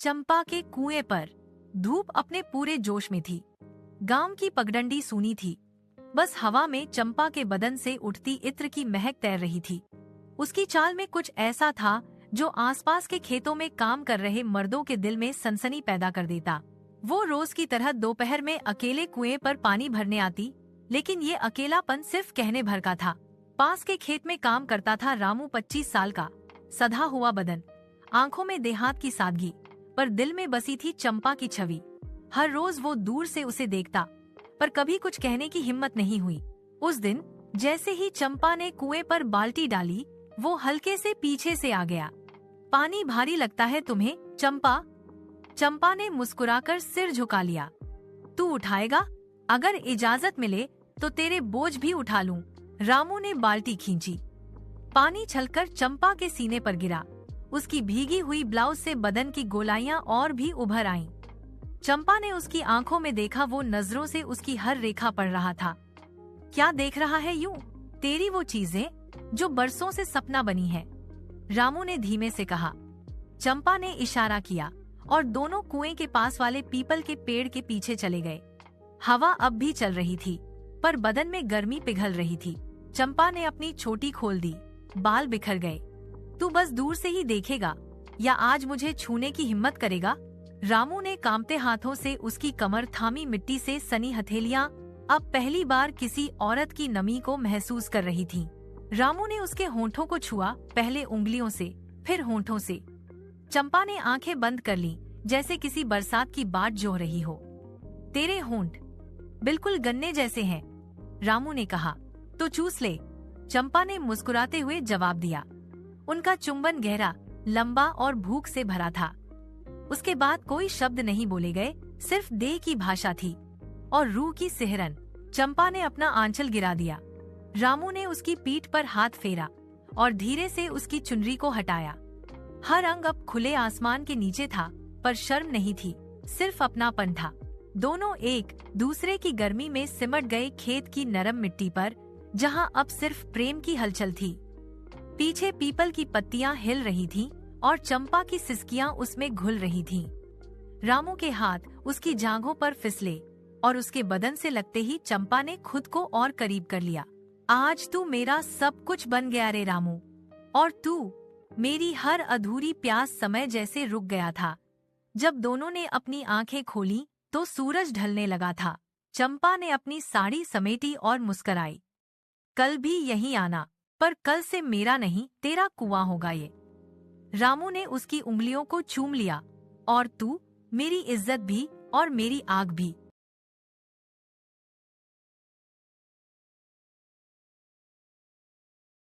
चंपा के कुएं पर धूप अपने पूरे जोश में थी। गांव की पगडंडी सूनी थी। बस हवा में चंपा के बदन से उठती इत्र की महक तैर रही थी। उसकी चाल में कुछ ऐसा था जो आसपास के खेतों में काम कर रहे मर्दों के दिल में सनसनी पैदा कर देता। वो रोज की तरह दोपहर में अकेले कुएं पर पानी भरने आती, लेकिन ये अकेलापन सिर्फ कहने भर का था। पास के खेत में काम करता था रामू, 25 साल का, सधा हुआ बदन, आंखों में देहात की सादगी, पर दिल में बसी थी चंपा की छवि। हर रोज वो दूर से उसे देखता, पर कभी कुछ कहने की हिम्मत नहीं हुई। उस दिन जैसे ही चंपा ने कुएं पर बाल्टी डाली, वो हल्के से पीछे से आ गया। पानी भारी लगता है तुम्हें, चंपा? चंपा ने मुस्कुराकर सिर झुका लिया। तू उठाएगा? अगर इजाजत मिले तो तेरे बोझ भी उठा लूं। रामू ने बाल्टी खींची। पानी छलकर चंपा के सीने पर गिरा। उसकी भीगी हुई ब्लाउज से बदन की गोलाइयां और भी उभर आईं। चंपा ने उसकी आंखों में देखा, वो नजरों से उसकी हर रेखा पढ़ रहा था। क्या देख रहा है यूं? तेरी वो चीजें जो बरसों से सपना बनी है, रामू ने धीमे से कहा। चंपा ने इशारा किया और दोनों कुएं के पास वाले पीपल के पेड़ के पीछे चले गए। हवा अब भी चल रही थी, पर बदन में गर्मी पिघल रही थी। चंपा ने अपनी चोटी खोल दी, बाल बिखर गए। तू बस दूर से ही देखेगा या आज मुझे छूने की हिम्मत करेगा? रामू ने कांपते हाथों से उसकी कमर थामी। मिट्टी से सनी हथेलियां अब पहली बार किसी औरत की नमी को महसूस कर रही थीं। रामू ने उसके होंठों को छुआ, पहले उंगलियों से, फिर होंठों से। चंपा ने आंखें बंद कर लीं, जैसे किसी बरसात की बाट जो रही हो। तेरे होंठ बिल्कुल गन्ने जैसे हैं, रामू ने कहा। तो चूस ले, चंपा ने मुस्कुराते हुए जवाब दिया। उनका चुंबन गहरा, लंबा और भूख से भरा था। उसके बाद कोई शब्द नहीं बोले गए, सिर्फ देह की भाषा थी और रूह की सिहरन। चंपा ने अपना आंचल गिरा दिया। रामू ने उसकी पीठ पर हाथ फेरा और धीरे से उसकी चुनरी को हटाया। हर अंग अब खुले आसमान के नीचे था, पर शर्म नहीं थी, सिर्फ अपनापन था। दोनों एक दूसरे की गर्मी में सिमट गए, खेत की नरम मिट्टी पर, जहां अब सिर्फ प्रेम की हलचल थी। पीछे पीपल की पत्तियां हिल रही थीं और चंपा की सिसकियां उसमें घुल रही थीं। रामू के हाथ उसकी जांघों पर फिसले और उसके बदन से लगते ही चंपा ने खुद को और करीब कर लिया। आज तू मेरा सब कुछ बन गया रे रामू, और तू मेरी हर अधूरी प्यास। समय जैसे रुक गया था। जब दोनों ने अपनी आंखें खोली तो सूरज ढलने लगा था। चंपा ने अपनी साड़ी समेटी और मुस्कुराई। कल भी यहीं आना, पर कल से मेरा नहीं, तेरा कुआं होगा ये। रामू ने उसकी उंगलियों को चूम लिया। और तू मेरी इज्जत भी और मेरी आग भी।